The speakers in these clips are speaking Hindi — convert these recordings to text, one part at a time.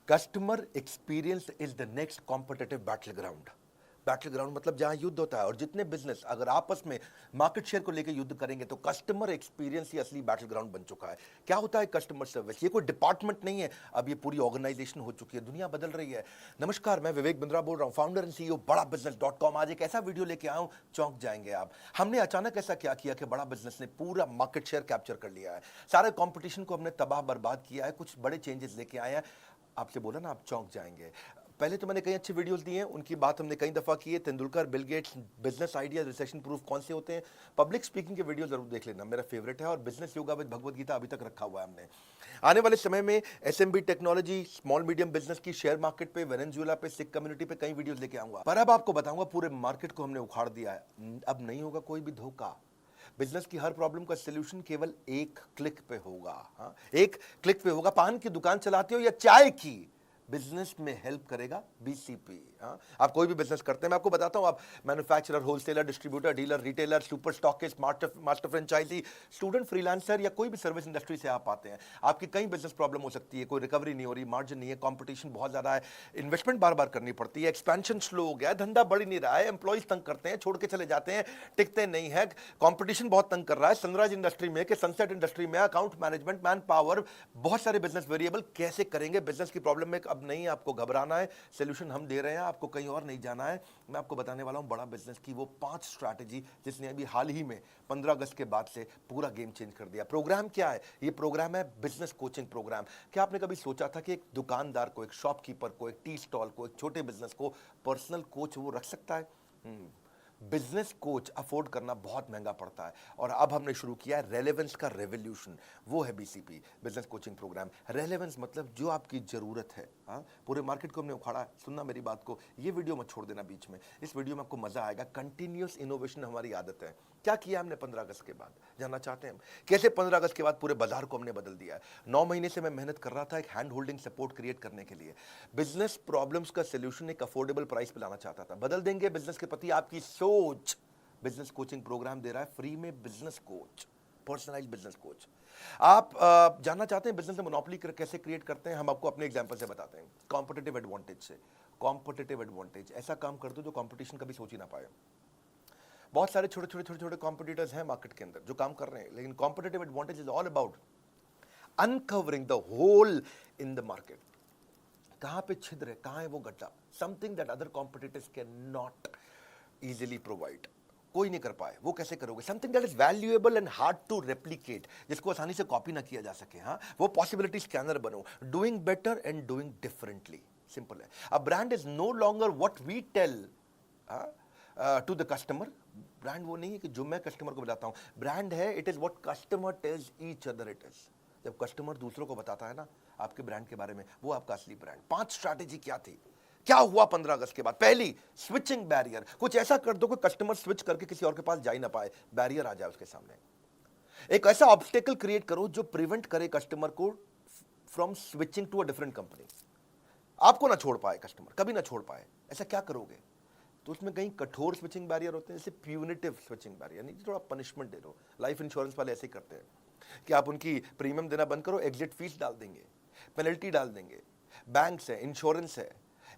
Customer experience is the next competitive battle ground. Battle ground मतलब जहां युद्ध होता है, और जितने बिजनेस अगर आपस में मार्केट शेयर को लेकर युद्ध करेंगे तो कस्टमर एक्सपीरियंस ही असली बैटल ग्राउंड बन चुका है। क्या होता है कस्टमर सर्विस? ये कोई डिपार्टमेंट नहीं है, अब ये पूरी ऑर्गेनाइजेशन हो चुकी है, दुनिया बदल रही है। नमस्कार, मैं विवेक बिंद्रा बोल रहा हूं, फाउंडर एंड सीईओ बड़ा बिजनेस.com। आज एक ऐसा वीडियो लेके आया हूं, चौंक जाएंगे आप। हमने अचानक ऐसा क्या किया कि बड़ा बिजनेस ने पूरा मार्केट शेयर कैप्चर कर लिया है, सारे कंपटीशन को हमने तबाह बर्बाद किया है, कुछ बड़े चेंजेस लेके आए हैं। आपसे बोला ना, आप चौंक जाएंगे। पहले तो मैंने कई अच्छे वीडियोस दिए हैं, उनकी बात हमने कई दफा की है। Tendulkar, Bill Gates, business idea, recession proof कौन से होते हैं। पब्लिक स्पीकिंग के वीडियो जरूर देख लेना, मेरा फेवरेट है। और business yoga with Bhagavad Gita अभी तक रखा हुआ है हमने। आने वाले समय में SMB technology, small medium business की, शेयर मार्केट पे, वेनेजुएला पे, सिख कम्युनिटी पे कई वीडियोस लेके आऊंगा। पर अब आपको बताऊंगा, पूरे मार्केट को हमने उखाड़ दिया है, अब नहीं होगा कोई भी धोखा। बिजनेस की हर प्रॉब्लम का सलूशन केवल एक क्लिक पे होगा। हाँ, एक क्लिक पे होगा। पान की दुकान चलाते हो या चाय की, बिजनेस में हेल्प करेगा बीसीपी। हाँ, आप कोई भी बिजनेस करते हैं, मैं आपको बताता हूं, आप manufacturer, wholesaler, distributor, dealer, retailer, super stockist, master franchisee, student, freelancer या कोई भी सर्विस इंडस्ट्री से आप आते हैं, आपकी कई बिजनेस प्रॉब्लम हो सकती है। कोई रिकवरी नहीं हो रही, मार्जिन नहीं है, कंपटीशन बहुत ज्यादा है, इन्वेस्टमेंट बार बार करनी पड़ती है, एक्सपेंशन स्लो हो गया है, धंधा बढ़ नहीं रहा है, एम्प्लॉइज तंग करते हैं, छोड़ के चले जाते हैं, टिकते नहीं है, कंपटीशन बहुत तंग कर रहा है, सनराइज इंडस्ट्री में, सनसेट इंडस्ट्री में, अकाउंट मैनेजमेंट, मैन पावर, बहुत सारे बिजनेस वेरिएबल, कैसे करेंगे? बिजनेस की प्रॉब्लम में अब नहीं आपको घबराना है, सोल्यूशन हम दे रहे हैं, आपको कहीं और नहीं जाना है। मैं आपको बताने वाला हूं बड़ा बिजनेस की वो 5 स्ट्रैटेजी, जिसने अभी हाल ही में 15 अगस्त के बाद से पूरा गेम चेंज कर दिया। प्रोग्राम क्या है? ये प्रोग्राम है बिजनेस कोचिंग प्रोग्राम। क्या आपने कभी सोचा था कि एक दुकानदार को, एक शॉपकीपर को, एक टी स्टॉल को, एक छोटे बिजनेस को पर्सनल कोच वो रख सकता है? बिजनेस कोच अफोर्ड करना बहुत महंगा पड़ता है, और अब हमने शुरू किया है रेलेवेंस का रेवोल्यूशन। वो है BCP, business coaching programme. Relevance मतलब जो आपकी जरूरत है। हाँ, पूरे मार्केट को हमने उखाड़ा। सुनना मेरी बात को, ये वीडियो मत छोड़ देना बीच में, इस वीडियो में आपको मजा आएगा। कंटिन्यूअस इनोवेशन हमारी आदत है। क्या किया हमने 15 अगस्त के बाद, जानना चाहते हैं हम? कैसे 15 अगस्त के बाद पूरे बाजार को हमने बदल दिया है। 9 महीने से मैं मेहनत कर रहा था एक हैंड होल्डिंग सपोर्ट क्रिएट करने के लिए। बिजनेस प्रॉब्लम्स का सोल्यूशन एक अफोर्डेबल प्राइस पे लाना चाहता था। बदल देंगे बिजनेस के प्रति आपकी सोच। बिजनेस कोचिंग प्रोग्राम दे रहा है फ्री में, business coach, personalise business coach. आप जानना चाहते हैं बिजनेस में मोनोपोली कैसे क्रिएट करते हैं? हम आपको अपने एग्जांपल से बताते हैं, कॉम्पिटिटिव एडवांटेज से। कॉम्पिटिटिव एडवांटेज, ऐसा काम कर दो जो कंपटीशन कभी सोच ही ना पाए। बहुत सारे छोटे छोटे छोटे छोटे कॉम्पिटिटर्स हैं मार्केट के अंदर जो काम कर रहे हैं, लेकिन competitive advantage is all about uncovering the hole in the market. कहां पे छिद्र है, कहां है वो गड्ढा, something that other competitors can not easily provide. कोई नहीं कर पाए, वो कैसे करोगे? Something that is valuable and hard to replicate, जिसको आसानी से कॉपी ना किया जा सके। हाँ, वो पॉसिबिलिटी स्कैनर बनो। Doing better and doing differently, simple है। A brand is no longer what we tell to the customer. Brand वो नहीं है कि जो मैं कस्टमर को बताता हूं, ब्रांड है it is what customer tells each other it is. जब कस्टमर दूसरों को बताता है ना आपके ब्रांड के बारे में, वो आपका असली ब्रांड। 5 स्ट्रैटेजी क्या थी, क्या हुआ 15 अगस्त के बाद? पहली, स्विचिंग बैरियर। कुछ ऐसा कर दो कि कस्टमर स्विच करके किसी और के पास जा ही ना पाए, बैरियर आ जाए उसके सामने। एक ऐसा ऑब्स्टेकल क्रिएट करो जो प्रिवेंट करे कस्टमर को from switching to a different company. आपको ना छोड़ पाए कस्टमर, कभी ना छोड़ पाए। ऐसा क्या करोगे? तो उसमें कहीं कठोर स्विचिंग बैरियर होते हैं, जैसे प्यूनिटिव स्विचिंग बैरियर, नहीं, थोड़ा पनिशमेंट दे दो। लाइफ इंश्योरेंस वाले ऐसे ही करते हैं कि आप उनकी प्रीमियम देना बंद करो, एग्जिट फीस डाल देंगे, पेनल्टी डाल देंगे, बैंक्स है, इंश्योरेंस है,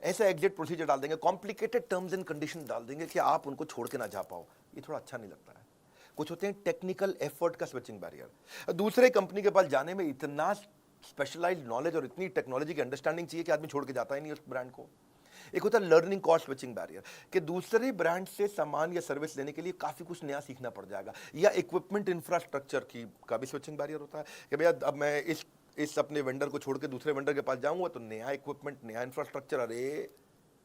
ऐसा एग्जिट प्रोसीजर डाल देंगे, कॉम्प्लिकेटेड टर्म्स एंड कंडीशन डाल देंगे कि आप उनको छोड़ के ना जा पाओ। ये थोड़ा अच्छा नहीं लगता है। कुछ होते हैं टेक्निकल एफर्ट का स्विचिंग बैरियर। दूसरे कंपनी के पास जाने में इतना स्पेशलाइज्ड नॉलेज और इतनी टेक्नोलॉजी की अंडरस्टैंडिंग चाहिए कि आदमी छोड़ के जाता ही नहीं उस ब्रांड को। एक होता है लर्निंग कॉस्ट स्विचिंग बैरियर, कि दूसरे ब्रांड से सामान या सर्विस लेने के लिए काफी कुछ नया सीखना पड़ जाएगा। या इक्विपमेंट इंफ्रास्ट्रक्चर की का भी स्विचिंग बैरियर होता है कि भैया अब मैं इस अपने वेंडर को छोड़ के दूसरे वेंडर के पास जाऊंगा तो नया इक्विपमेंट, नया इंफ्रास्ट्रक्चर, अरे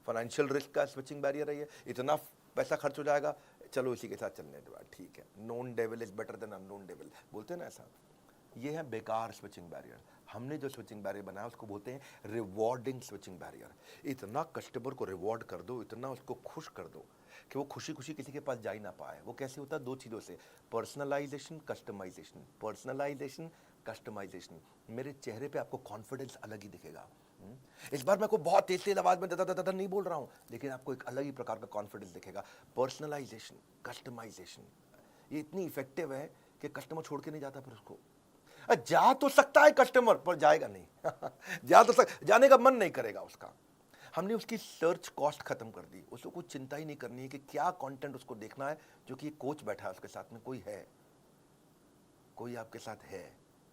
फाइनेंशियल रिस्क का स्विचिंग बैरियर है ये, इतना पैसा खर्च हो जाएगा, चलो इसी के साथ चलने दो, ठीक है। Known devil is better than unknown devil, बोलते हैं ना ऐसा। ये है बेकार स्विचिंग बैरियर। हमने जो स्विचिंग बैरियर बनाया उसको बोलते हैं रिवॉर्डिंग स्विचिंग बैरियर। इतना कस्टमर को रिवॉर्ड कर दो, इतना उसको खुश कर दो कि वो खुशी खुशी किसी के पास जा ही ना पाए। वो कैसे होता है? 2 चीज़ों से, पर्सनलाइजेशन, कस्टमाइजेशन। Personalisation, customization. मेरे चेहरे पे आपको कॉन्फिडेंस अलग ही दिखेगा। इस बार मैं को बहुत तेज तेज आवाज में दादा नहीं बोल रहा हूं, लेकिन आपको एक अलग ही प्रकार का कॉन्फिडेंस दिखेगा। पर्सनलाइजेशन, कस्टमाइजेशन, ये इतनी इफेक्टिव है कि कस्टमर छोड़ के नहीं जाता फिर उसको। जा तो सकता है कस्टमर, पर जाएगा नहीं। जाने का मन नहीं करेगा उसका। हमने उसकी सर्च कॉस्ट खत्म कर दी, उसको कुछ चिंता ही नहीं करनी है कि क्या कंटेंट उसको देखना है, जो कि कोच बैठा है उसके साथ में, कोई आपके साथ है,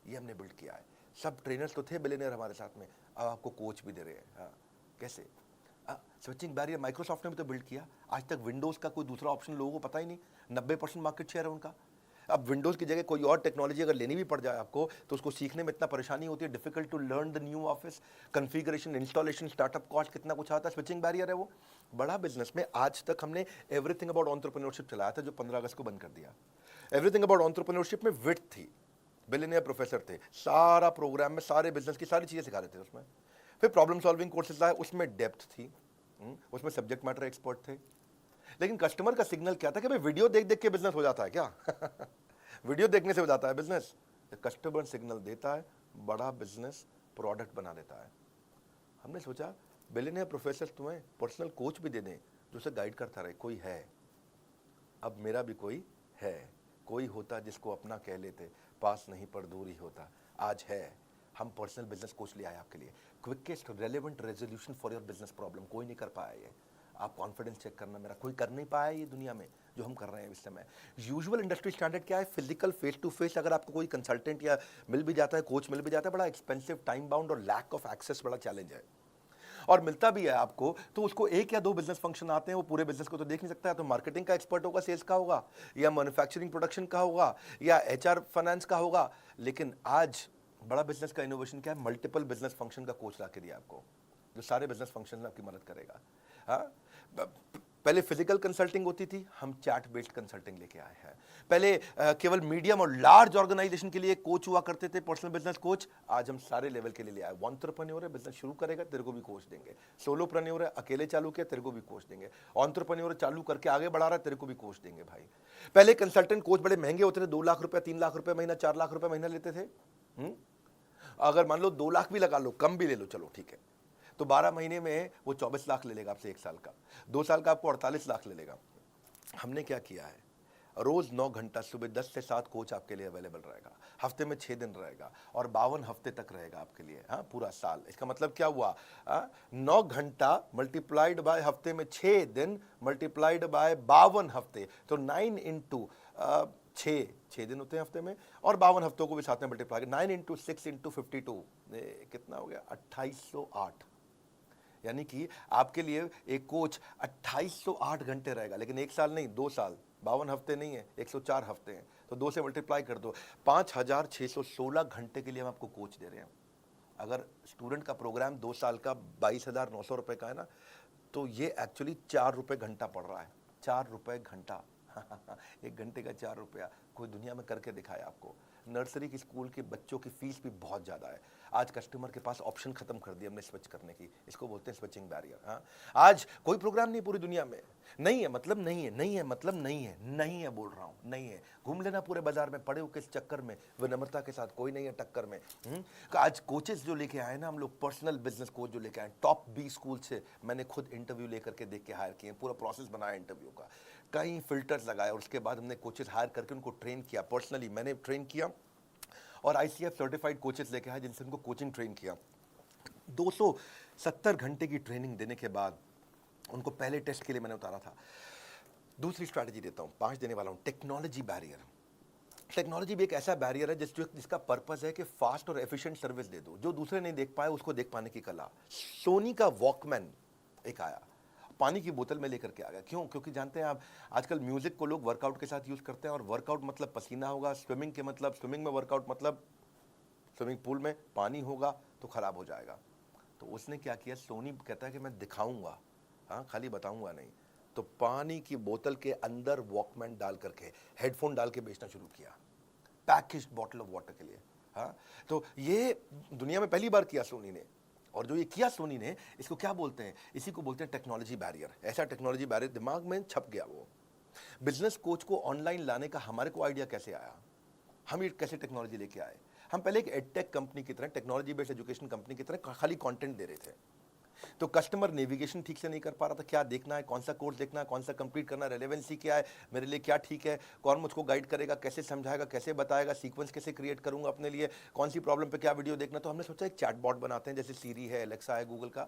ये हमने बिल्ड किया है। सब ट्रेनर्स तो थे बिलियनियर हमारे साथ में, अब आपको कोच भी दे रहे हैं। हाँ, कैसे? स्विचिंग बैरियर माइक्रोसॉफ्ट ने भी तो बिल्ड किया। आज तक विंडोज़ का कोई दूसरा ऑप्शन लोगों को पता ही नहीं, 90% मार्केट शेयर है उनका। अब विंडोज़ की जगह कोई और टेक्नोलॉजी अगर लेनी भी पड़ जाए आपको, तो उसको सीखने में इतना परेशानी होती है, difficult to learn the new office, configuration, installation, startup cost, कितना कुछ आता है। स्विचिंग बैरियर है वो। बड़ा बिजनेस में आज तक हमने एवरीथिंग अबाउट एंटरप्रेन्योरशिप चलाया था, जो 15 अगस्त को बंद कर दिया। एवरीथिंग अबाउट एंटरप्रेन्योरशिप में विड्थ थी, बिलियनियर प्रोफेसर थे, सारा प्रोग्राम में सारे बिजनेस की सारी चीज़ें सिखा रहे थे उसमें। फिर प्रॉब्लम सॉल्विंग कोर्सेज लाए, उसमें डेप्थ थी, उसमें सब्जेक्ट मैटर एक्सपर्ट थे। लेकिन कस्टमर का सिग्नल क्या था कि भाई वीडियो देख देख के बिजनेस हो जाता है क्या? वीडियो देखने से हो जाता है बिजनेस? कस्टमर सिग्नल देता है, बड़ा बिजनेस प्रोडक्ट बना देता है। हमने सोचा बिलियनियर प्रोफेसर तुम्हें पर्सनल कोच भी दे दें, जो उसे गाइड करता रहे। कोई है, अब मेरा भी कोई है, कोई होता जिसको अपना कह लेते, पास नहीं पर दूर ही होता। आज है, हम पर्सनल बिजनेस कोच ले आए आपके लिए, quickest relevant resolution for your business problem. कोई नहीं कर पाया ये। आप कॉन्फिडेंस चेक करना, मेरा कोई कर नहीं पाया ये दुनिया में जो हम कर रहे हैं इस समय। यूजुअल इंडस्ट्री स्टैंडर्ड क्या है? फिजिकल फेस टू फेस अगर आपको कोई कंसल्टेंट या मिल भी जाता है, कोच मिल भी जाता है, बड़ा एक्सपेंसिव, टाइम बाउंड और लैक ऑफ एक्सेस बड़ा चैलेंज है। और मिलता भी है आपको तो उसको एक या दो बिजनेस फंक्शन आते हैं, वो पूरे बिजनेस को तो देख नहीं सकता है। तो मार्केटिंग का एक्सपर्ट होगा, सेल्स का होगा, या मैन्युफैक्चरिंग प्रोडक्शन का होगा, या एचआर फाइनेंस का होगा। लेकिन आज बड़ा बिजनेस का इनोवेशन क्या है? मल्टीपल बिजनेस फंक्शन का कोच ला के दिया आपको, जो सारे बिजनेस फंक्शन में आपकी मदद करेगा। हाँ, पहले फिजिकल कंसल्टिंग होती थी, हम चैट बेस्ड कंसल्टिंग लेके आए हैं। पहले केवल मीडियम और लार्ज ऑर्गेनाइजेशन के लिए कोच हुआ करते थे, पर्सनल बिजनेस कोच। आज हम सारे लेवल के लिए ले आए। एंटरप्रेन्योर है, बिजनेस शुरू करेगा, तेरे को भी कोच देंगे। सोलोप्रेन्योर है, अकेले चालू किया, तेरे को भी कोच देंगे। एंटरप्रेन्योर चालू करके आगे बढ़ा रहा है, तेरे को भी कोच देंगे भाई। पहले कंसल्टेंट कोच बड़े महंगे होते थे, 2 लाख रुपया, 3 लाख रुपया महीना, 4 लाख रुपया महीना लेते थे। अगर मान लो 2 लाख भी लगा लो, कम भी ले लो, चलो ठीक है, तो 12 महीने में वो 24 लाख ले लेगा आपसे 1 साल का। 2 साल का आपको 48 लाख ले लेगा। हमने क्या किया है? रोज 9 घंटा सुबह 10 से 7 कोच आपके लिए अवेलेबल रहेगा, हफ्ते में 6 दिन रहेगा, और 52 हफ्ते तक रहेगा आपके लिए। हाँ, पूरा साल। इसका मतलब क्या हुआ? 9 घंटा मल्टीप्लाइड बाय हफ्ते में 6 दिन मल्टीप्लाइड बाय 52 हफ्ते, तो 9 इंटू 6 दिन होते हैं हफ्ते में, और 52 हफ्तों को भी साथ में मल्टीप्लाई, 9 इंटू 6 इंटू 52, कितना हो गया? 2808। यानी कि आपके लिए एक कोच 2808 घंटे रहेगा, लेकिन 1 साल नहीं, 2 साल, 52 हफ्ते नहीं है, 104 हफ्ते हैं, तो 2 से मल्टीप्लाई कर दो, 5616 घंटे के लिए हम आपको कोच दे रहे हैं। अगर स्टूडेंट का प्रोग्राम 2 साल का 22,900 रुपये का है ना, तो ये एक्चुअली 4 रुपये घंटा पड़ रहा है। 4 रुपये घंटा। 1 घंटे का 4 रुपया, कोई दुनिया में करके दिखाया आपको। नर्सरी की स्कूल के बच्चों की फीस भी बहुत ज़्यादा है। आज कस्टमर के पास ऑप्शन खत्म कर दिया हमने स्विच करने की, इसको बोलते हैं स्विचिंग बैरियर। हाँ, आज कोई प्रोग्राम नहीं पूरी दुनिया में, नहीं है मतलब नहीं है, नहीं है मतलब नहीं है, नहीं है बोल रहा हूँ, नहीं है। घूम लेना पूरे बाजार में, पड़े हो किस चक्कर में, विनम्रता के साथ, कोई नहीं है टक्कर में। आज कोचेस जो लेके आए ना हम लोग, पर्सनल बिजनेस कोच जो लेके आए, टॉप 20 स्कूल से मैंने खुद इंटरव्यू लेकर के देख के हायर किए, पूरा प्रोसेस बनाया इंटरव्यू का, कई फिल्टर्स लगाए, और उसके बाद हमने कोचेस हायर करके उनको ट्रेन किया। पर्सनली मैंने ट्रेन किया, और ICF सर्टिफाइड कोचेस लेके आए जिनसे उनको कोचिंग ट्रेन किया। 270 घंटे की ट्रेनिंग देने के बाद उनको पहले टेस्ट के लिए मैंने उतारा था। दूसरी स्ट्रैटेजी देता हूं, 5 देने वाला हूं, टेक्नोलॉजी बैरियर। टेक्नोलॉजी भी एक ऐसा बैरियर है जिसका पर्पस है कि फास्ट और एफिशिएंट सर्विस दे दो, जो दूसरे नहीं देख पाए उसको देख पाने की कला। सोनी का वॉकमैन एक आया, पानी की बोतल में लेकर के आ गया। क्यों? क्योंकि जानते हैं आप, आजकल म्यूजिक को लोग वर्कआउट के साथ यूज करते हैं, और वर्कआउट मतलब पसीना होगा, स्विमिंग के मतलब, स्विमिंग में वर्कआउट मतलब स्विमिंग पूल में पानी होगा तो खराब हो जाएगा। तो उसने क्या किया, सोनी कहता है कि मैं दिखाऊंगा, हाँ, खाली बताऊंगा नहीं। तो पानी की बोतल के अंदर वॉकमैन डाल करके, हेडफोन डाल के बेचना शुरू किया, पैकेज्ड बॉटल ऑफ वाटर के लिए। हाँ, तो ये दुनिया में पहली बार किया सोनी ने। और जो ये किया सोनी ने, इसको क्या बोलते हैं? इसी को बोलते हैं टेक्नोलॉजी बैरियर। ऐसा टेक्नोलॉजी बैरियर दिमाग में छप गया। वो बिजनेस कोच को ऑनलाइन लाने का हमारे को आइडिया कैसे आया? हम ये कैसे टेक्नोलॉजी लेके आए? हम पहले एक एडटेक कंपनी की तरह, टेक्नोलॉजी बेस्ड एजुकेशन कंपनी की तरह खाली कंटेंट दे रहे थे। तो कस्टमर नेविगेशन ठीक से नहीं कर पा रहा था, क्या देखना है, कौन सा कोर्स देखना है, कौन सा कंप्लीट करना है, रेलेवेंसी क्या है, मेरे लिए क्या ठीक है, कौन मुझको गाइड करेगा, कैसे समझाएगा, कैसे बताएगा, सीक्वेंस कैसे क्रिएट करूंगा अपने लिए, कौन सी प्रॉब्लम पे क्या वीडियो देखना। तो हमने सोचा एक चैटबॉट बनाते हैं, जैसे सीरी है, एलेक्सा है गूगल का।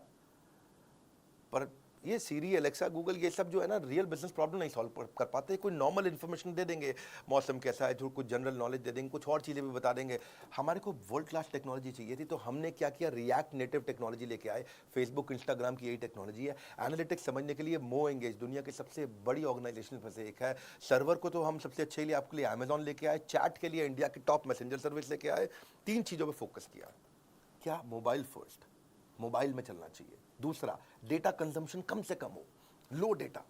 पर ये सीरी, एलेक्सा, गूगल, ये सब जो है ना, रियल बिजनेस प्रॉब्लम नहीं सॉल्व कर पाते। कोई नॉर्मल इन्फॉर्मेशन दे देंगे, मौसम कैसा है, जो कुछ जनरल नॉलेज दे देंगे, कुछ और चीज़ें भी बता देंगे। हमारे को वर्ल्ड क्लास टेक्नोलॉजी चाहिए थी, तो हमने क्या किया, रिएक्ट नेटिव टेक्नोलॉजी लेके आए। फेसबुक, इंस्टाग्राम की यही टेक्नोलॉजी है। एनालिटिक्स समझने के लिए मो एंगेज दुनिया की सबसे बड़ी ऑर्गेनाइजेशन में से एक है। सर्वर को तो हम सबसे अच्छे लिए आपके लिए अमेजॉन लेके आए, चैट के लिए इंडिया की टॉप मैसेंजर सर्विस लेके आए। 3 चीज़ों पर फोकस किया। क्या? मोबाइल फर्स्ट, मोबाइल में चलना चाहिए। दूसरा, डेटा कंजम्पशन कम से कम हो, लो डेटा,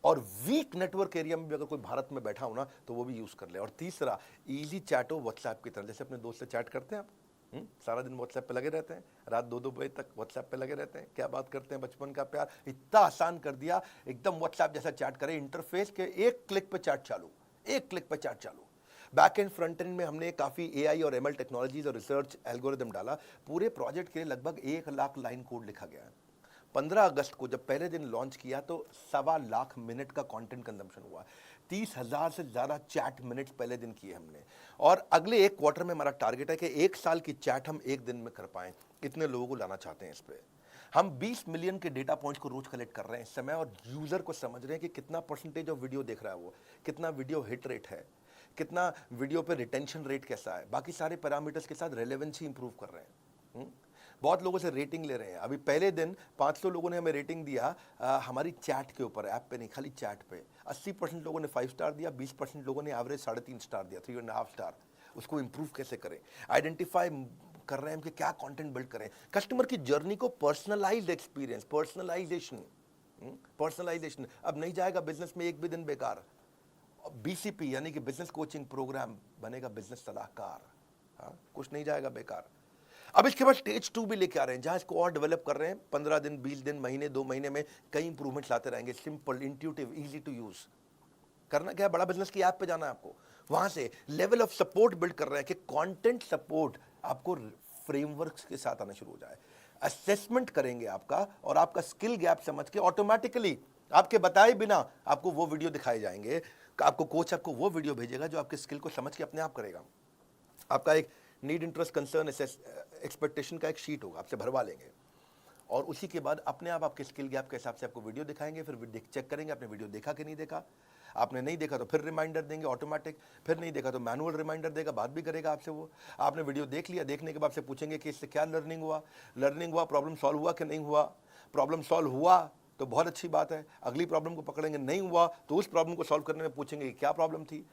और वीक नेटवर्क एरिया में भी अगर कोई भारत में बैठा हो ना तो वो भी यूज कर ले। और तीसरा, इजी चैट हो व्हाट्सएप की तरह, जैसे अपने दोस्त से चैट करते हैं आप। सारा दिन व्हाट्सएप पे लगे रहते हैं, रात 2-2 बजे तक व्हाट्सएप पे लगे रहते हैं, क्या बात करते हैं, बचपन का प्यार। इतना आसान कर दिया, एकदम व्हाट्सएप जैसा चैट करें, इंटरफेस के एक क्लिक पे चैट चालू, एक क्लिक पे चैट चालू। बैक एंड फ्रंट एंड में हमने काफ़ी एआई और एमएल टेक्नोलॉजीज और रिसर्च एल्गोरिदम डाला। पूरे प्रोजेक्ट के लिए लगभग 1 लाख लाइन कोड लिखा गया है। 15 अगस्त को जब पहले दिन लॉन्च किया तो 1.25 लाख मिनट का कंटेंट कंजम्पशन हुआ। 30,000 से ज़्यादा चैट मिनट्स पहले दिन किए हमने। और अगले 1 क्वार्टर में हमारा टारगेट है कि 1 साल की चैट हम 1 दिन में कर पाएं। इतने लोगों को लाना चाहते हैं इस पे। हम 20 मिलियन के डेटा पॉइंट्स को रोज कलेक्ट कर रहे हैं इस समय, और यूजर को समझ रहे हैं कि कितना परसेंटेज ऑफ वीडियो देख रहा है वो, कितना वीडियो हिट रेट है, कितना वीडियो पे रिटेंशन रेट कैसा है, बाकी सारे पैरामीटर्स के साथ रेलेवेंसी इंप्रूव कर रहे हैं। बहुत लोगों से रेटिंग ले रहे हैं। अभी पहले दिन 500 लोगों ने हमें रेटिंग दिया हमारी चैट के ऊपर, ऐप पे नहीं, खाली चैट पे। 80% लोगों ने 5 स्टार दिया, 20% लोगों ने एवरेज 3.5 स्टार दिया, 3.5 स्टार। उसको इंप्रूव कैसे करें, आइडेंटिफाई कर रहे हैं हम कि क्या कंटेंट बिल्ड करें, कस्टमर की जर्नी को पर्सनलाइज्ड एक्सपीरियंस, पर्सनलाइजेशन। अब नहीं जाएगा बिजनेस में एक भी दिन बेकार। बीसीपी यानी कि बिजनेस कोचिंग प्रोग्राम बनेगा बिजनेस सलाहकार। हाँ, कुछ नहीं जाएगा बेकार। अब इसके बाद स्टेज 2 भी लेके आ रहे हैं, जहां इसको और डेवलप कर रहे हैं। 15 दिन, 20 दिन, महीने, 2 महीने में कई इंप्रूवमेंट्स लाते रहेंगे। Simple, intuitive, easy to use. करना क्या है, बड़ा बिजनेस की ऐप पे जाना है आपको। वहां से लेवल ऑफ सपोर्ट बिल्ड कर रहे हैं कि कंटेंट सपोर्ट आपको फ्रेमवर्क्स के साथ आना शुरू हो जाए। असेसमेंट करेंगे आपका, और आपका स्किल गैप समझ के ऑटोमेटिकली आपके बताए बिना आपको वो वीडियो दिखाए जाएंगे। आपको कोच आपको वो वीडियो भेजेगा जो आपके स्किल को समझ के अपने आप करेगा। आपका एक नीड, इंटरेस्ट, कंसर्न, एक्सपेक्टेशन का एक शीट होगा, आपसे भरवा लेंगे, और उसी के बाद अपने आप आपके स्किल गैप के हिसाब से आपको वीडियो दिखाएंगे। फिर चेक करेंगे आपने वीडियो देखा कि नहीं देखा। आपने नहीं देखा तो फिर रिमाइंडर देंगे ऑटोमेटिक, फिर नहीं देखा तो मैनुअल रिमाइंडर देगा, बात भी करेगा आपसे वो। आपने वीडियो देख लिया, देखने के बाद से पूछेंगे कि इससे क्या लर्निंग हुआ, प्रॉब्लम सॉल्व हुआ कि नहीं हुआ। प्रॉब्लम सॉल्व हुआ तो बहुत अच्छी बात है, अगली प्रॉब्लम को पकड़ेंगे। नहीं हुआ तो उस प्रॉब्लम को सॉल्व करने में पूछेंगे क्या प्रॉब्लम थी,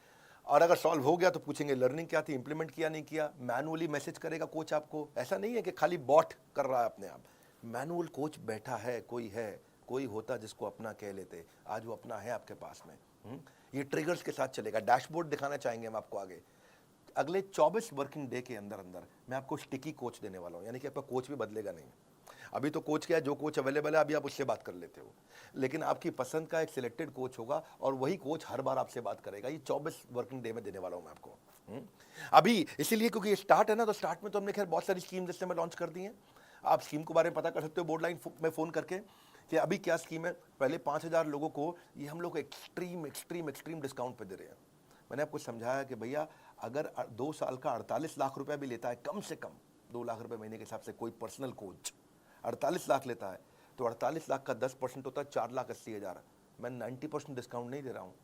और अगर सॉल्व हो गया तो पूछेंगे लर्निंग क्या थी, इंप्लीमेंट किया नहीं किया। मैनुअली मैसेज करेगा कोच आपको, ऐसा नहीं है कि खाली बॉट कर रहा है अपने आप। मैनुअल कोच बैठा है, कोई होता जिसको अपना कह लेते, आज वो अपना है आपके पास में। ये ट्रिगर्स के साथ चलेगा। डैशबोर्ड दिखाना चाहेंगे हम आपको आगे। अगले 24 वर्किंग डे के अंदर अंदर मैं आपको स्टिकी कोच देने वाला हूँ, यानी कि आपका कोच भी बदलेगा नहीं। अभी तो कोच क्या है, जो कोच अवेलेबल है अभी आप उससे बात कर लेते हो, लेकिन आपकी पसंद का एक सिलेक्टेड कोच होगा, और वही कोच हर बार आपसे बात करेगा। ये 24 वर्किंग डे में देने वाला हूं मैं आपको। अभी इसीलिए क्योंकि ये स्टार्ट है ना, तो स्टार्ट में तो हमने खैर बहुत सारी स्कीम जिससे मैं लॉन्च कर दी है। आप स्कीम के बारे में पता कर सकते हो बोर्ड लाइन में फ़ोन करके कि अभी क्या स्कीम है। पहले 5,000 लोगों को ये हम लोग एक्सट्रीम डिस्काउंट पे दे रहे हैं। मैंने आपको समझाया कि भैया अगर 2 साल का 48 लाख रुपया भी लेता है, कम से कम 2 लाख रुपए महीने के हिसाब से कोई पर्सनल कोच 48 लाख लेता है, तो 48 लाख का 10% होता है 4,80,000। मैं 90% डिस्काउंट नहीं दे रहा हूँ।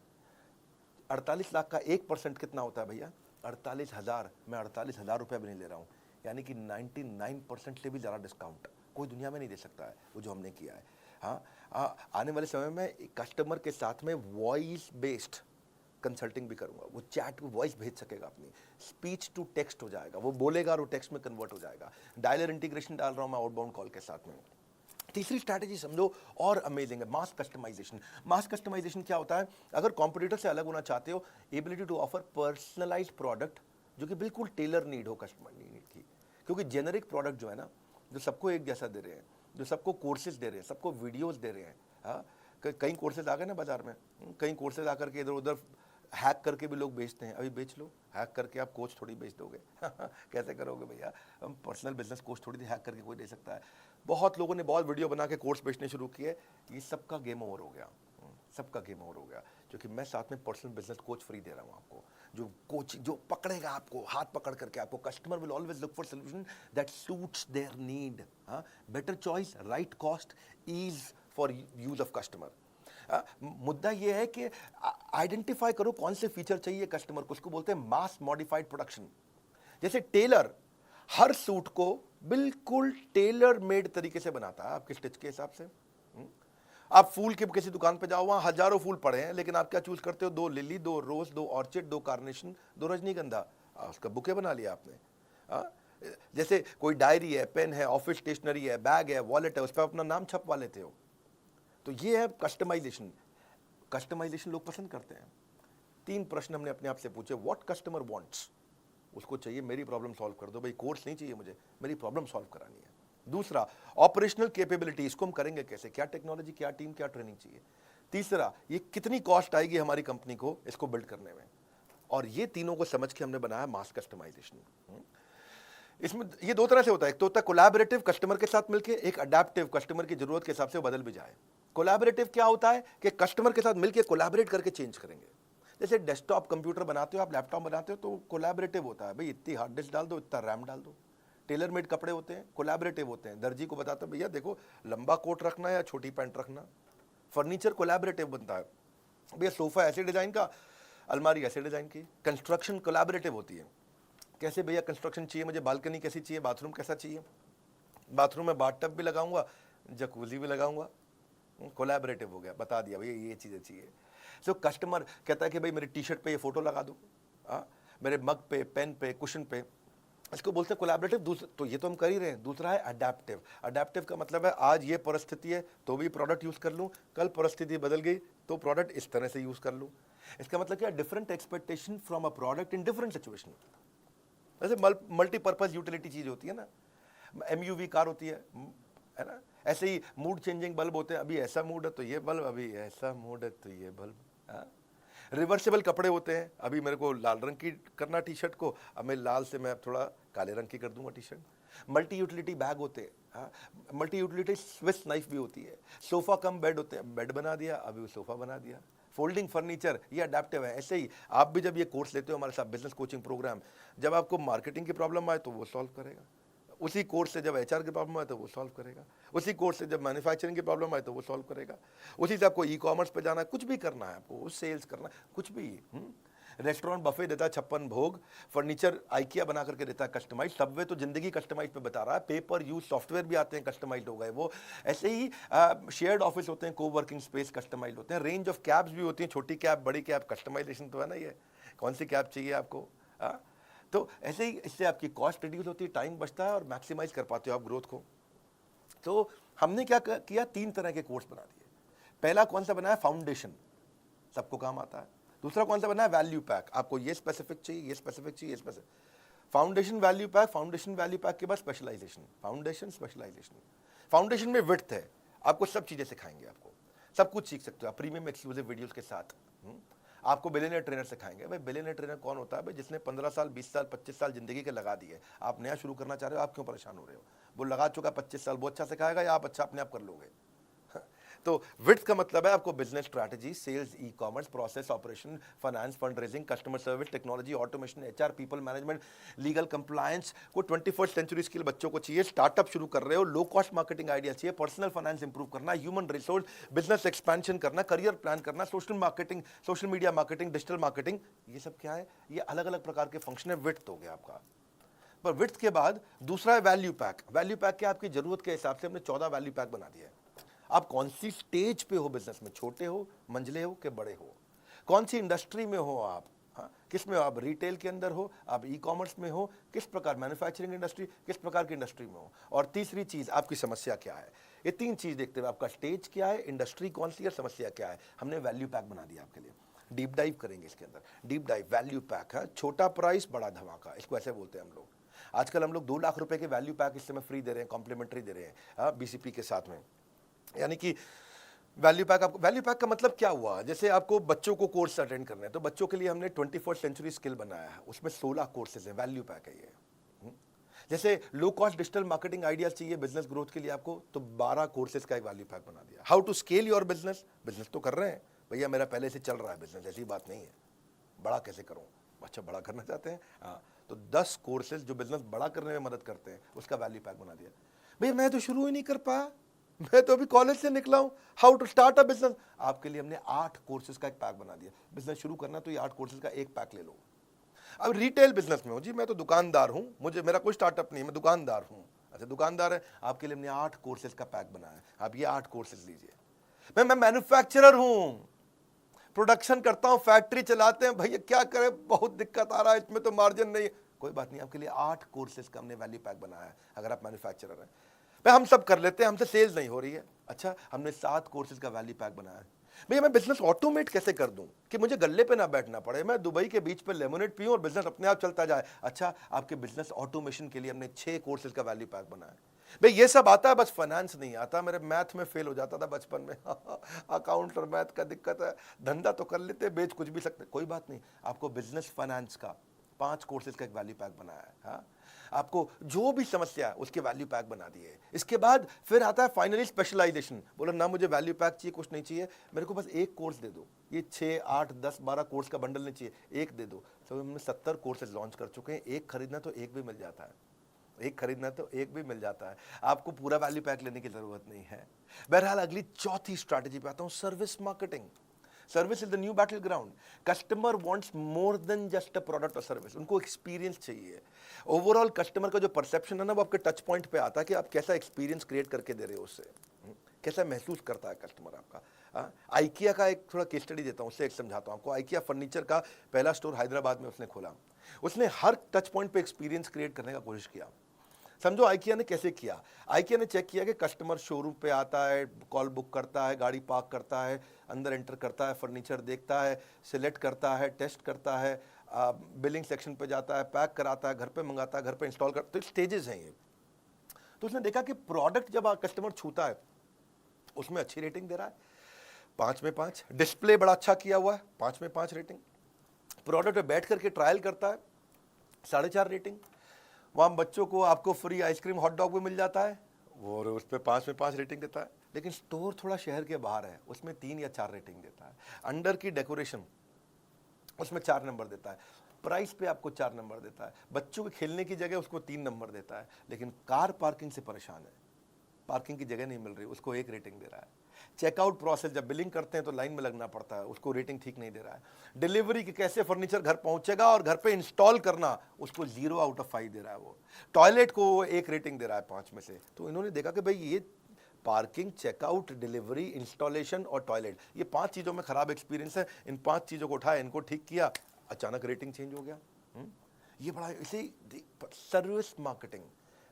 48 लाख का 1% कितना होता है भैया, 48,000। मैं 48,000 रुपये भी नहीं ले रहा हूँ, यानी कि 99% से भी ज़्यादा डिस्काउंट कोई दुनिया में नहीं दे सकता है वो जो हमने किया है। हाँ, आने वाले समय में कस्टमर के साथ में वॉइस बेस्ड कंसल्टिंग भी करूंगा। वो चैट वॉइस भेज सकेगा, अपनी स्पीच टू टेक्स्ट हो जाएगा, वो बोलेगा और वो टेक्स्ट में कन्वर्ट हो जाएगा। डायलर इंटीग्रेशन डाल रहा हूं मैं आउटबाउंड कॉल के साथ में। तीसरी स्ट्रैटेजी समझो और अमेजिंग है, मास कस्टमाइजेशन। मास कस्टमाइजेशन क्या होता है, अगर कॉम्पिटिटर से अलग होना चाहते हो, ability to offer personalised product जो कि बिल्कुल टेलर नीड हो कस्टमर नीड की। क्योंकि जेनरिक प्रोडक्ट जो है ना, जो सबको एक जैसा दे रहे हैं, जो सबको कोर्सेज दे रहे हैं, सबको वीडियोस दे रहे हैं। हाँ, कई कोर्सेज आ गए ना बाजार में, कई कोर्सेज आकर के इधर उधर हैक करके भी लोग बेचते हैं, अभी बेच लो, हैक करके आप कोच थोड़ी बेच दोगे कैसे करोगे भैया, हम पर्सनल बिजनेस कोच थोड़ी हैक करके कोई दे सकता है। बहुत लोगों ने बहुत वीडियो बना के कोर्स बेचने शुरू किए, ये सबका गेम ओवर हो गया, सबका गेम ओवर हो गया, क्योंकि मैं साथ में पर्सनल बिजनेस कोच फ्री दे रहा हूँ आपको, जो कोच जो पकड़ेगा आपको, हाथ पकड़ करके आपको, customer will always look for solution that suits their need, better choice, right cost, ease for use of customer. मुद्दा यह है कि आइडेंटिफाई करो कौन से फीचर चाहिए कस्टमर को, उसको बोलते हैं मास मॉडिफाइड प्रोडक्शन। जैसे टेलर हर सूट को बिल्कुल टेलर मेड तरीके से बनाता है आपके स्टिच के हिसाब से। आप फूल की किसी दुकान पे जाओ, वहां हजारों फूल पड़े हैं, लेकिन आप क्या चूज करते हो, 2 लिली, 2 रोज, 2 ऑर्चिड, 2 कार्नेशन, 2 रजनीगंधा, उसका बुके बना लिया आपने। जैसे कोई डायरी है, पेन है, ऑफिस स्टेशनरी है, बैग है, वॉलेट है, उस पर अपना नाम छपवा लेते हो। तो ये है कस्टमाइजेशन। कस्टमाइजेशन लोग पसंद करते हैं। 3 प्रश्न हमने अपने आप से पूछे, व्हाट कस्टमर वांट्स, उसको चाहिए मेरी प्रॉब्लम सॉल्व कर दो भाई, कोर्स नहीं चाहिए मुझे, मेरी प्रॉब्लम सॉल्व करानी है। दूसरा, ऑपरेशनल कैपेबिलिटी, इसको हम करेंगे कैसे, क्या टेक्नोलॉजी, क्या टीम, क्या ट्रेनिंग चाहिए। तीसरा, ये कितनी कॉस्ट आएगी हमारी कंपनी को इसको बिल्ड करने में। और ये तीनों को समझ के हमने बनाया मास कस्टमाइजेशन। इसमें ये 2 तरह से होता है, एक तो होता है कोलैबोरेटिव, कस्टमर के साथ मिलकर, एक अडैप्टिव, कस्टमर की जरूरत के हिसाब से बदल भी जाए। कोलैबोरेटिव क्या होता है कि कस्टमर के साथ मिलकर कोलैबोरेट करके चेंज करेंगे। जैसे डेस्कटॉप कंप्यूटर बनाते हो आप, लैपटॉप बनाते हो, तो कोलैबोरेटिव होता है, भाई इतनी हार्ड डिस्क डाल दो, इतना रैम डाल दो। टेलर मेड कपड़े होते हैं, कोलैबोरेटिव होते हैं, दर्जी को बताते हो भैया देखो लंबा कोट रखना है या छोटी पैंट रखना। फर्नीचर कोलैबोरेटिव बनता है, भैया सोफा ऐसे डिजाइन का, अलमारी ऐसे डिजाइन की। कंस्ट्रक्शन कोलैबोरेटिव होती है, कैसे भैया कंस्ट्रक्शन चाहिए मुझे, बालकनी कैसी चाहिए, बाथरूम कैसा चाहिए, बाथरूम में बाथटब भी लगाऊंगा, जकूजी भी लगाऊंगा, कोलैबोरेटिव हो गया, बता दिया भैया ये चीज़ें चाहिए। सो कस्टमर कहता है कि भाई मेरी टी शर्ट पे ये फोटो लगा दो, मेरे मग पे, पेन पे, कुशन पे, इसको बोलते हैं कोलैबोरेटिव। तो ये तो हम कर ही रहे हैं। दूसरा है अडैप्टिव। अडैप्टिव का मतलब है आज ये परिस्थिति है तो भी प्रोडक्ट यूज़ कर लूँ, कल परिस्थिति बदल गई तो प्रोडक्ट इस तरह से यूज़ कर लूँ। इसका मतलब क्या, different expectation from a product in different situation. जैसे मल्टीपर्पज यूटिलिटी चीज़ होती है ना, MUV कार होती है ना, ऐसे ही मूड चेंजिंग बल्ब होते हैं, अभी ऐसा मूड है तो ये बल्ब, अभी ऐसा मूड है तो ये बल्ब। रिवर्सिबल कपड़े होते हैं, अभी मेरे को लाल रंग की करना टी शर्ट को, अब मैं लाल से मैं थोड़ा काले रंग की कर दूंगा T shirt. Multi utility bag होते हैं, मल्टी यूटिलिटी स्विस नाइफ भी होती है। सोफा कम बेड होते हैं, बेड बना दिया, अभी वो सोफा बना दिया। फोल्डिंग फर्नीचर, ये अडेप्टिव है। ऐसे ही आप भी जब ये कोर्स लेते हो हमारे साथ, बिजनेस कोचिंग प्रोग्राम, जब आपको मार्केटिंग की प्रॉब्लम आए तो वो सॉल्व करेगा, उसी कोर्स से जब HR की प्रॉब्लम आए तो वो सॉल्व करेगा, उसी कोर्स से जब मैन्युफैक्चरिंग की प्रॉब्लम आए तो वो सॉल्व करेगा, उसी से आपको ई-कॉमर्स पे जाना है, कुछ भी करना है आपको, सेल्स करना है, कुछ भी। रेस्टोरेंट बफे देता है 56 भोग, फर्नीचर आइकिया बना करके देता है कस्टमाइज, सबवे तो जिंदगी कस्टमाइज पे बता रहा है, पेपर यूज सॉफ्टवेयर भी आते हैं कस्टमाइज हो गए वो। ऐसे ही शेयर्ड ऑफिस होते हैं, को वर्किंग स्पेस कस्टमाइज होते हैं, रेंज ऑफ कैब्स भी होती हैं, छोटी कैब, बड़ी कैब, कस्टमाइजेशन तो है ना, ये कौन सी कैब चाहिए आपको। तो ऐसे ही इससे आपकी कॉस्ट रिड्यूस होती है, टाइम बचता है और मैक्सिमाइज कर पाते हो आप ग्रोथ को। तो हमने क्या किया, 3 तरह के कोर्स बना दिए। पहला कौन सा बनाया, फाउंडेशन, सबको काम आता है। दूसरा कौन सा बनाया, वैल्यू पैक, आपको ये स्पेसिफिक चाहिए, ये स्पेसिफिक चाहिए, ये specific. Foundation, value pack, foundation, value pack के बाद स्पेशलाइजेशन, फाउंडेशन, स्पेशलाइजेशन। फाउंडेशन में विड्थ है, आपको सब चीजें सिखाएंगे, आपको सब कुछ सीख सकते हो आप प्रीमियम एक्सक्लूसिव वीडियोस के साथ। आपको बिलियनियर ट्रेनर सिखाएंगे। भाई बिलियनियर ट्रेनर कौन होता है, भाई जिसने 15 साल, 20 साल, 25 साल जिंदगी के लगा दिए। आप नया शुरू करना चाह रहे हो, आप क्यों परेशान हो रहे हो, वो लगा चुका 25 साल, वो अच्छा सिखाएगा या आप अच्छा अपने आप कर लोगे। तो विड्थ का मतलब है आपको business strategy, sales, e-commerce, process, operation, finance, fund raising, customer service, technology, automation, HR, people management, legal compliance को 21st सेंचुरी स्किल बच्चों को चाहिए। स्टार्टअप शुरू कर रहे हो, लो कॉस्ट मार्केटिंग आइडिया चाहिए, पर्सनल फाइनेंस इंप्रूव करना, ह्यूमन रिसोर्स, बिजनेस एक्सपेंशन करना, करियर प्लान करना, social marketing, social media marketing, digital marketing, ये सब क्या है, ये अलग अलग प्रकार के फंक्शन है। विड्थ हो गया आपका। पर विड्थ के बाद दूसरा है वैल्यू पैक। वैल्यू पैक क्या, आपकी जरूरत के हिसाब से हमने 14 वैल्यू पैक बना दिया है। आप कौन सी स्टेज पे हो बिजनेस में, छोटे हो, मंझले हो कि बड़े हो, कौन सी इंडस्ट्री में हो आप, किस में हो आप, रिटेल के अंदर हो, आप ई-कॉमर्स में हो, किस प्रकार मैन्युफैक्चरिंग इंडस्ट्री, किस प्रकार की इंडस्ट्री में हो, और तीसरी चीज आपकी समस्या क्या है। ये 3 चीज देखते हुए आपका स्टेज क्या है, इंडस्ट्री कौन सी है, समस्या क्या है, हमने वैल्यू पैक बना दिया आपके लिए। डीप डाइव करेंगे इसके अंदर, डीप डाइव वैल्यू पैक है, छोटा प्राइस बड़ा धमाका, इसको ऐसे बोलते हैं हम लोग। आजकल हम लोग 2 लाख रुपए के वैल्यू पैक इस समय फ्री दे रहे हैं, कॉम्प्लीमेंट्री दे रहे हैं BCP के साथ में। यानी कि वैल्यू पैक, आपको वैल्यू पैक का मतलब क्या हुआ? जैसे आपको बच्चों को कोर्स अटेंड करने हैं, तो बच्चों के लिए हमने 21st सेंचुरी स्किल बनाया है, उसमें 16 कोर्सेज हैं, वैल्यू पैक है ये। जैसे low cost digital marketing ideas चाहिए बिजनेस ग्रोथ के लिए आपको, तो 12 कोर्सेज का एक वैल्यू पैक बना दिया। How to scale your business, business तो कर रहे हैं भैया, मेरा पहले से चल रहा है बिजनेस, ऐसी बात नहीं है, बड़ा कैसे करूं? अच्छा बड़ा करना चाहते हैं, हाँ, तो 10 कोर्सेज जो बिजनेस बड़ा करने में मदद करते हैं, उसका वैल्यू पैक बना दिया। भैया मैं तो शुरू ही नहीं कर पाया, मैं तो अभी कॉलेज से निकला हूं, how to start a business, आपके लिए हमने 8 कोर्सेज का एक पैक बना दिया। बिजनेस शुरू करना तो ये 8 कोर्सेज का एक पैक ले लो। अब रिटेल बिजनेस में हो जी, मैं तो दुकानदार हूं, मुझे मेरा कोई स्टार्टअप नहीं है, मैं दुकानदार हूं। अच्छा दुकानदार है, आपके लिए हमने 8 कोर्सेज का पैक बनाया है, आप ये 8 कोर्सेज लीजिए। मैं मैन्युफैक्चरर हूं, प्रोडक्शन करता हूं, फैक्ट्री चलाते हैं, भैया क्या करें, बहुत दिक्कत आ रहा है, इसमें तो मार्जिन नहीं है, कोई बात नहीं, आपके लिए 8 कोर्सेज का हमने वैल्यू पैक बनाया है। अगर आप मैन्युफैक्चरर हैं, भाई हम सब कर लेते हैं, हमसे सेल्स नहीं हो रही है, अच्छा हमने 7 कोर्सेज का वैल्यू पैक बनाया है। भैया मैं बिजनेस ऑटोमेट कैसे कर दूं कि मुझे गल्ले पे ना बैठना पड़े, मैं दुबई के बीच पे लेमोनेड पीऊं और बिजनेस अपने आप चलता जाए। अच्छा आपके बिजनेस ऑटोमेशन के लिए हमने 6 कोर्सेज का वैल्यू पैक बनाया है। भाई ये सब आता है, बस फाइनेंस नहीं आता, मेरे मैथ में फेल हो जाता था बचपन में अकाउंट और मैथ का दिक्कत है, धंधा तो कर लेते, बेच कुछ भी सकते, कोई बात नहीं, आपको बिजनेस फाइनेंस का 5 कोर्सेज का एक वैल्यू पैक बनाया है। हाँ आपको जो भी समस्या है उसके वैल्यू पैक बना दिए। इसके बाद फिर आता है फाइनली स्पेशलाइजेशन, बोला ना मुझे वैल्यू पैक चाहिए, कुछ नहीं चाहिए, मेरे को बस एक कोर्स दे दो, ये 6 8 10 12 कोर्स का बंडल नहीं चाहिए, एक दे दो। तो हमने 70 कोर्सेज लॉन्च कर चुके हैं, एक खरीदना तो एक भी मिल जाता है, एक खरीदना तो एक भी मिल जाता है, आपको पूरा वैल्यू पैक लेने की जरूरत नहीं है। बहरहाल अगली चौथी स्ट्रैटेजी पे आता हूं, service marketing. Service is the new battle ground. Customer wants more than just a product और सर्विस, उनको एक्सपीरियंस चाहिए। ओवरऑल कस्टमर का जो परसेप्शन है ना, वो आपके टच पॉइंट पे आता है कि आप कैसा एक्सपीरियंस क्रिएट करके दे रहे हो उससे, कैसा महसूस करता है कस्टमर आपका। आइकिया का एक थोड़ा केस स्टडी देता हूँ, उससे एक समझाता हूँ आपको। आइकिया फर्नीचर का पहला स्टोर हैदराबाद में उसने खोला, उसने हर टच पॉइंट पे एक्सपीरियंस क्रिएट करने का कोशिश किया। समझो आइकिया ने कैसे किया, आइकिया ने चेक किया कि कस्टमर शोरूम पे आता है, कॉल बुक करता है, गाड़ी पार्क करता है, अंदर एंटर करता है, फर्नीचर देखता है, सिलेक्ट करता है, टेस्ट करता है, बिलिंग सेक्शन पे जाता है, पैक कराता है, घर पे मंगाता है, घर पे इंस्टॉल करता है, तो स्टेजेस हैं ये। तो उसने देखा कि प्रोडक्ट जब कस्टमर छूता है उसमें अच्छी रेटिंग दे रहा है, 5 में 5, डिस्प्ले बड़ा अच्छा किया हुआ है, 5 में 5 रेटिंग, प्रोडक्ट पे बैठ करके ट्रायल करता है, 4.5 रेटिंग, वहाँ बच्चों को आपको फ्री आइसक्रीम हॉट डॉग भी मिल जाता है, वो उस पर 5 में 5 रेटिंग देता है। लेकिन स्टोर थोड़ा शहर के बाहर है, उसमें 3 या 4 रेटिंग देता है। अंडर की डेकोरेशन उसमें 4 नंबर देता है, प्राइस पे आपको 4 नंबर देता है, बच्चों के खेलने की जगह उसको 3 नंबर देता है। लेकिन कार पार्किंग से परेशान है, पार्किंग की जगह नहीं मिल रही, उसको 1 रेटिंग दे रहा है। चेकआउट प्रोसेस, जब बिलिंग करते हैं तो लाइन में लगना पड़ता है, उसको रेटिंग ठीक नहीं दे रहा है। डिलीवरी की कैसे फर्नीचर घर पहुंचेगा और घर पे इंस्टॉल करना, उसको 0 आउट ऑफ 5 दे रहा है वो। टॉयलेट को वो 1 रेटिंग दे रहा है 5 में से। तो इन्होंने देखा कि भाई ये पार्किंग, चेकआउट, डिलीवरी, इंस्टॉलेशन और टॉयलेट, ये 5 चीज़ों में खराब एक्सपीरियंस है, इन 5 चीज़ों को उठाया, इनको ठीक किया, अचानक रेटिंग चेंज हो गया। ये बड़ा इसे सर्विस मार्केटिंग।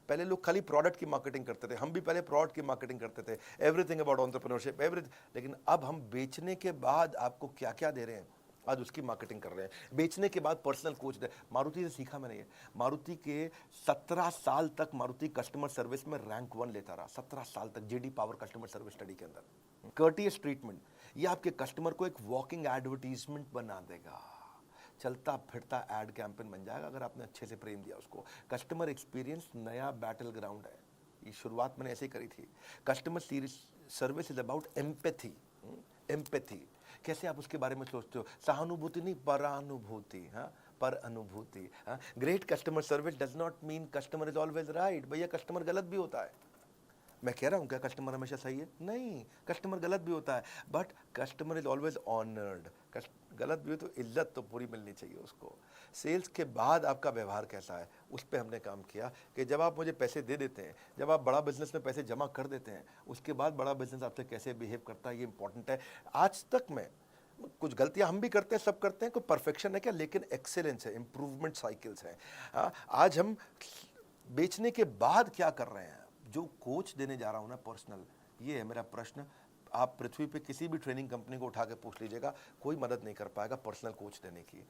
पहले लोग खाली प्रोडक्ट की मार्केटिंग करते थे, हम भी पहले प्रोडक्ट की मार्केटिंग करते थे, एवरीथिंग अबाउट एंटरप्रेन्योरशिप एवरीथिंग। लेकिन अब हम बेचने के बाद आपको क्या क्या दे रहे हैं, आज उसकी मार्केटिंग कर रहे हैं। बेचने के बाद पर्सनल कोच दे, मारुति से सीखा मैंने ये। मारुति के 17 साल तक मारुति कस्टमर सर्विस में रैंक 1 लेता रहा, 17 साल तक, JD power customer service study के अंदर। कर्टियस ट्रीटमेंट, ये आपके कस्टमर को एक वॉकिंग एडवर्टीजमेंट बना देगा, चलता फिरता एड कैंपेन बन जाएगा अगर आपने अच्छे से प्रेम दिया उसको। कस्टमर एक्सपीरियंस नया बैटल ग्राउंड है, ये शुरुआत मैंने ऐसे ही करी थी। Customer service is about empathy. Empathy कैसे आप उसके बारे में सोचते हो, सहानुभूति नहीं, परानुभूति। हाँ, पर अनुभूति। हाँ, great customer service does not mean customer is always right. भैया कस्टमर गलत भी होता है, मैं कह रहा हूँ क्या कस्टमर हमेशा सही है? नहीं, कस्टमर गलत भी होता है, but customer is always honoured. गलत भी हो तो इज्जत तो पूरी मिलनी चाहिए उसको। सेल्स के बाद आपका व्यवहार कैसा है, उस पर हमने काम किया कि जब आप मुझे पैसे दे देते हैं, जब आप बड़ा बिजनेस में पैसे जमा कर देते हैं, उसके बाद बड़ा बिजनेस आपसे कैसे बिहेव करता है, ये इंपॉर्टेंट है। आज तक में कुछ गलतियां हम भी करते हैं, सब करते हैं, कोई परफेक्शन है क्या, लेकिन एक्सेलेंस है, इंप्रूवमेंट साइकिल्स हैं। हाँ, आज हम बेचने के बाद क्या कर रहे हैं, जो कोच देने जा रहा हूं ना पर्सनल, ये है मेरा प्रश्न। आप पृथ्वी पे किसी भी ट्रेनिंग कंपनी को उठा के पूछ लीजिएगा, कोई मदद नहीं कर पाएगा पर्सनल कोच देने की।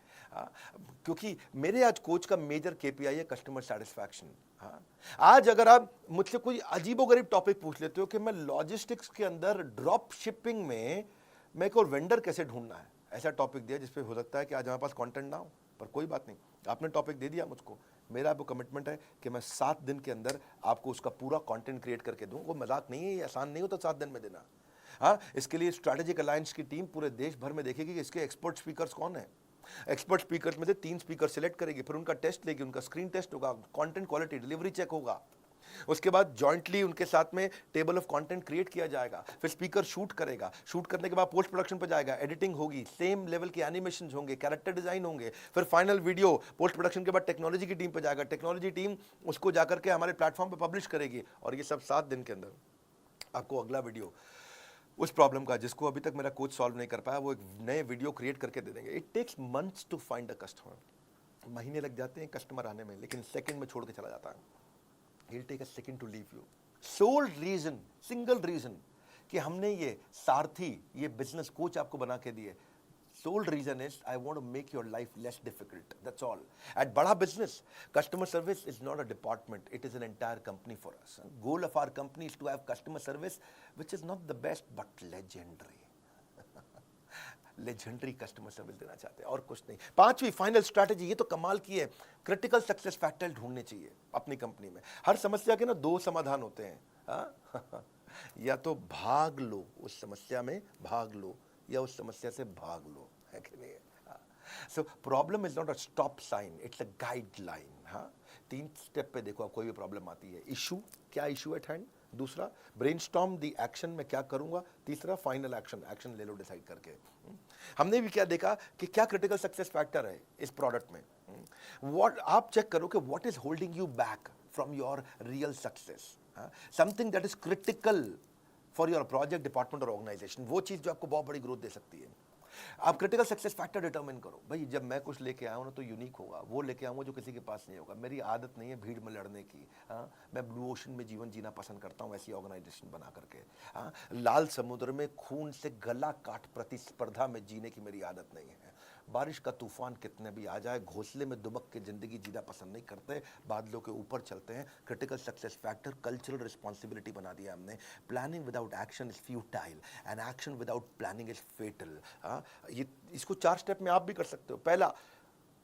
क्योंकि मेरे आज कोच का मेजर केपीआई है कस्टमर सेटिस्फैक्शन। हाँ, आज अगर आप मुझसे कोई अजीबोगरीब टॉपिक पूछ लेते हो कि मैं लॉजिस्टिक्स के अंदर ड्रॉप शिपिंग में मैं एक और वेंडर कैसे ढूंढना है, ऐसा टॉपिक दिया जिसपे हो सकता है कि आज हमारे पास कंटेंट ना हो, पर कोई बात नहीं, आपने टॉपिक दे दिया मुझको, मेरा आपको कमिटमेंट है कि मैं 7 दिन के अंदर आपको उसका पूरा कंटेंट क्रिएट करके दूं। वो मजाक नहीं है, ये आसान नहीं हो तो 7 दिन में देना। हाँ, इसके लिए स्ट्रैटेजिक अलायंस की टीम पूरे देश भर में देखेगी कि इसके एक्सपर्ट स्पीकर्स कौन है। एक्सपर्ट स्पीकर्स में से 3 स्पीकर सिलेक्ट करेगी, फिर उनका टेस्ट लेगी, उनका स्क्रीन टेस्ट होगा, कंटेंट क्वालिटी डिलीवरी चेक होगा, उसके बाद जॉइंटली उनके साथ में टेबल ऑफ कंटेंट क्रिएट किया जाएगा, फिर स्पीकर शूट करेगा, शूट करने के बाद पोस्ट प्रोडक्शन पे जाएगा, एडिटिंग होगी, सेम लेवल के एनिमेशन होंगे, कैरेक्टर डिजाइन होंगे, फिर फाइनल वीडियो पोस्ट प्रोडक्शन के बाद टेक्नोलॉजी की टीम पे जाएगा, टेक्नोलॉजी टीम उसको जाकर के हमारे प्लेटफॉर्म पे पब्लिश करेगी, और ये सब 7 दिन के अंदर आपको अगला वीडियो उस प्रॉब्लम का जिसको अभी तक मेरा कोच सॉल्व नहीं कर पाया, वो एक नए वीडियो क्रिएट करके दे देंगे। It takes months to find a customer, महीने लग जाते हैं कस्टमर आने में, लेकिन सेकंड में छोड़ के चला जाता है। He'll take a second to leave you. Sole reason, single reason कि हमने ये सारथी, ये बिजनेस कोच आपको बना के दिए, sole reason is I want to make your life less difficult. That's all. At बड़ा business, customer service is not a department. It is an entire company for us. Goal of our company is to have customer service, which is not the best but legendary. Legendary customer service देना चाहते हैं और कुछ नहीं। 5वीं फाइनल स्ट्रैटेजी, ये तो कमाल की है, क्रिटिकल सक्सेस फैक्टर ढूंढने चाहिए अपनी कंपनी में। हर समस्या के ना 2 समाधान होते हैं, हाँ? या तो भाग लो उस समस्या में, भाग लो, या उस समस्या से भाग लो, है कि नहीं? So problem is not a stop sign, it's a guideline. हाँ, 3 स्टेप पे देखो, कोई भी प्रॉब्लम आती है, इशू, क्या इशू एट हैंड, दूसरा ब्रेनस्टॉर्म दी एक्शन, मैं क्या करूंगा, तीसरा फाइनल एक्शन, एक्शन ले लो डिसाइड करके। हमने भी क्या देखा कि क्या क्रिटिकल सक्सेस फैक्टर है इस प्रोडक्ट में। व्हाट आप चेक करो कि what is holding you back from your real success, something that is critical for your project, department और ऑर्गेनाइजेशन, वो चीज जो आपको बहुत बड़ी ग्रोथ दे सकती है। आप क्रिटिकल सक्सेस फैक्टर डिटरमिन करो, भाई जब मैं कुछ लेके आया हूं ना तो यूनिक होगा, वो लेके आऊंगा जो किसी के पास नहीं होगा, मेरी आदत नहीं है भीड़ में लड़ने की। हाँ, मैं ब्लू ओशन में जीवन जीना पसंद करता हूं, ऐसी ऑर्गेनाइजेशन बना करके। हाँ, लाल समुद्र में खून से गला काट प्रतिस्पर्धा में जीने की मेरी आदत नहीं है। बारिश का तूफान कितने भी आ जाए, घोंसले में दुबक के जिंदगी जीना पसंद नहीं करते, बादलों के ऊपर चलते हैं। Critical success factor cultural responsibility बना दिया हमने। Planning without action is futile and action without planning is fatal. ये इसको 4 स्टेप में आप भी कर सकते हो। पहला,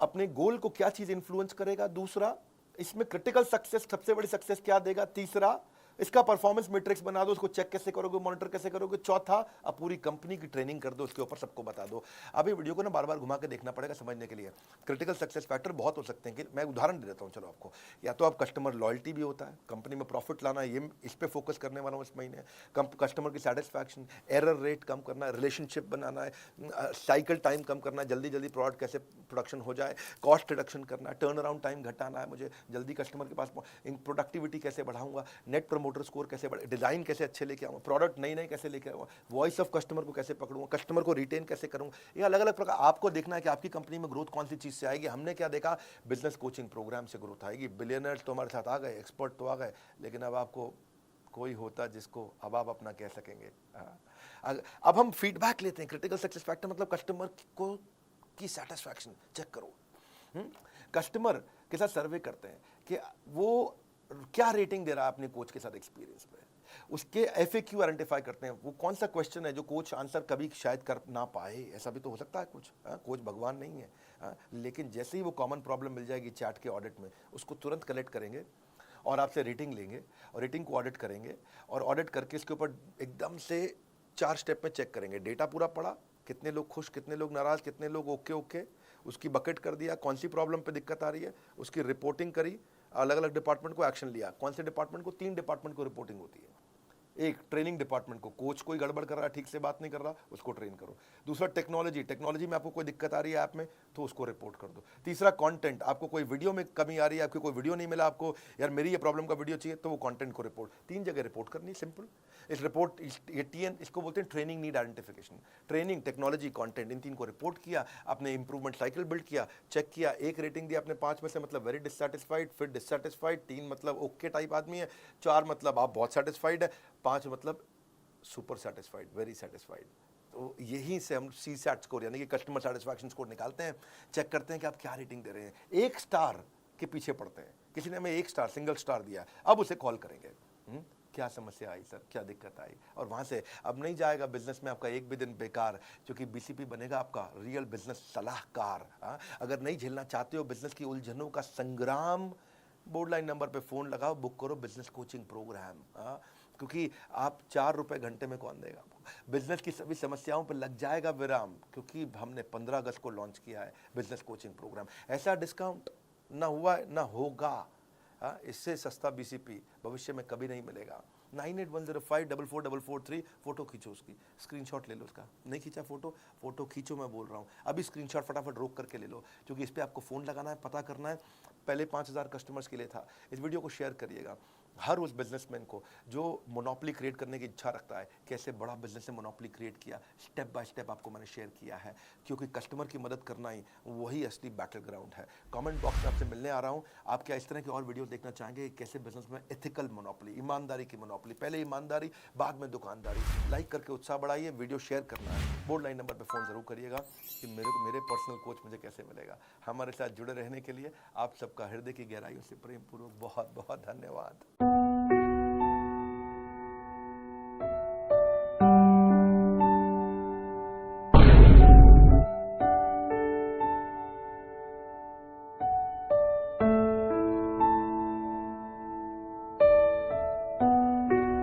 अपने गोल को क्या चीज इंफ्लुएंस करेगा, दूसरा इसमें क्रिटिकल सक्सेस सबसे बड़ी सक्सेस क्या देगा, तीसरा इसका परफॉर्मेंस मैट्रिक्स बना दो, उसको चेक कैसे करोगे, मॉनिटर कैसे करोगे, चौथा अब पूरी कंपनी की ट्रेनिंग कर दो, उसके ऊपर सबको बता दो। अब ये वीडियो को ना बार बार घुमा के देखना पड़ेगा समझने के लिए। क्रिटिकल सक्सेस फैक्टर बहुत हो सकते हैं, कि मैं उदाहरण दे देता हूँ चलो आपको। या तो आप कस्टमर लॉयल्टी भी होता है, कंपनी में प्रॉफिट लाना, ये इस पे फोकस करने वाला हूँ इस महीने। कस्टमर की सेटिस्फैक्शन, एरर रेट कम करना है, रिलेशनशिप बनाना है, साइकिल टाइम कम करना है, जल्दी जल्दी प्रोडक्ट कैसे प्रोडक्शन हो जाए, कॉस्ट रिडक्शन करना है, टर्न अराउंड टाइम घटाना है, मुझे जल्दी कस्टमर के पास प्रोडक्टिविटी कैसे बढ़ाऊंगा, नेट प्रमोटर स्कोर कैसे बढ़े, डिजाइन कैसे अच्छे लेके आऊंगा, प्रोडक्ट नई नई कैसे लेके आऊंगा, वॉइस ऑफ कस्टमर को कैसे पकड़ूंगा, कस्टमर को रिटेन कैसे करूंगा। ये अलग अलग प्रकार आपको देखना है कि आपकी कंपनी में ग्रोथ कौन सी चीज से आएगी। हमने क्या देखा, बिजनेस कोचिंग प्रोग्राम से ग्रोथ आएगी। बिलियनर्स तो हमारे साथ आ गए, एक्सपर्ट तो आ गए, लेकिन अब आपको कोई होता जिसको अब आप अपना कह सकेंगे। अब हम फीडबैक लेते हैं। क्रिटिकल सक्सेस फैक्टर मतलब कस्टमर को की सेटिस्फैक्शन चेक करो। कस्टमर के साथ सर्वे करते हैं कि वो क्या रेटिंग दे रहा है अपने कोच के साथ एक्सपीरियंस पे, उसके FAQ आइडेंटिफाई करते हैं, वो कौन सा क्वेश्चन है जो कोच आंसर कभी शायद कर ना पाए, ऐसा भी तो हो सकता है कुछ। कोच भगवान नहीं है। लेकिन जैसे ही वो कॉमन प्रॉब्लम मिल जाएगी चैट के ऑडिट में, उसको तुरंत कलेक्ट करेंगे और आपसे रेटिंग लेंगे और रेटिंग को ऑडिट करेंगे, और ऑडिट करके इसके ऊपर एकदम से 4 स्टेप में चेक करेंगे। डेटा पूरा पड़ा, कितने लोग खुश, कितने लोग नाराज, कितने लोग ओके ओके, उसकी बकेट कर दिया, कौन सी प्रॉब्लम पे दिक्कत आ रही है, उसकी रिपोर्टिंग करी, अलग अलग डिपार्टमेंट को एक्शन लिया। कौन से डिपार्टमेंट को, 3 डिपार्टमेंट को रिपोर्टिंग होती है। एक ट्रेनिंग डिपार्टमेंट को, कोच कोई गड़बड़ कर रहा है, ठीक से बात नहीं कर रहा, उसको ट्रेन करो। दूसरा टेक्नोलॉजी में आपको कोई दिक्कत आ रही है ऐप में तो उसको रिपोर्ट कर दो। तीसरा कंटेंट, आपको कोई वीडियो में कमी आ रही है, आपको कोई वीडियो नहीं मिला, आपको यार मेरी ये प्रॉब्लम का वीडियो चाहिए, तो वो कंटेंट को रिपोर्ट, 3 जगह रिपोर्ट करनी, सिंपल। इस रिपोर्ट ये TN इसको बोलते हैं training need identification. Training, technology, content, इन 3 को रिपोर्ट किया, आपने इंप्रूवमेंट साइकिल बिल्ड किया, चेक किया, 1 रेटिंग दी आपने 5 में से, मतलब वेरी डिससैटिस्फाइड, फिर डिससैटिस्फाइड, 3 मतलब ओके टाइप आदमी है, 4 मतलब आप बहुत सेटिस्फाइड है, 5 मतलब सुपर सेटिस्फाइड, वेरी सेटिस्फाइड। तो यहीं से हम सी सैट स्कोर यानी कि कस्टमर सेटिस्फैक्शन स्कोर निकालते हैं, चेक करते हैं कि आप क्या रेटिंग दे रहे हैं। 1 स्टार के पीछे पड़ते हैं, किसी ने हमें 1 स्टार सिंगल स्टार दिया, अब उसे कॉल करेंगे, क्या समस्या आई सर, क्या दिक्कत आई, और वहाँ से अब नहीं जाएगा बिजनेस में आपका एक भी दिन बेकार, क्योंकि बीसीपी बनेगा आपका रियल बिजनेस सलाहकार। हाँ, अगर नहीं झेलना चाहते हो बिजनेस की उलझनों का संग्राम, बोर्ड लाइन नंबर पे फ़ोन लगाओ, बुक करो बिजनेस कोचिंग प्रोग्राम। हाँ, क्योंकि आप 4 रुपए घंटे में कौन देगा आपको, बिजनेस की सभी समस्याओं पर लग जाएगा विराम, क्योंकि हमने 15 अगस्त को लॉन्च किया है बिजनेस कोचिंग प्रोग्राम। ऐसा डिस्काउंट ना हुआ है ना होगा। हाँ, इससे सस्ता बीसीपी भविष्य में कभी नहीं मिलेगा। 9810544443, फोटो खींचो, उसकी स्क्रीनशॉट ले लो उसका। नहीं खींचा फोटो, फोटो खींचो, मैं बोल रहा हूँ अभी स्क्रीनशॉट फटाफट रोक करके ले लो, क्योंकि इस पर आपको फ़ोन लगाना है, पता करना है। पहले 5000 कस्टमर्स के लिए था। इस वीडियो को शेयर करिएगा हर उस बिजनेसमैन को जो मोनोपोली क्रिएट करने की इच्छा रखता है, कैसे बड़ा बिजनेस से मोनोपोली क्रिएट किया, स्टेप बाय स्टेप आपको मैंने शेयर किया है, क्योंकि कस्टमर की मदद करना ही वही असली बैटल ग्राउंड है। कमेंट बॉक्स में आपसे मिलने आ रहा हूँ। आप क्या इस तरह की और वीडियो देखना चाहेंगे, कैसे बिजनेस में एथिकल मोनोपोली, ईमानदारी की मोनोपोली, पहले ईमानदारी बाद में दुकानदारी। लाइक करके उत्साह बढ़ाइए, वीडियो शेयर करना है, बोर्ड लाइन नंबर पर फ़ोन ज़रूर करिएगा कि मेरे पर्सनल कोच मुझे कैसे मिलेगा। हमारे साथ जुड़े रहने के लिए आप सबका हृदय की गहराइयों से प्रेम पूर्वक बहुत बहुत धन्यवाद।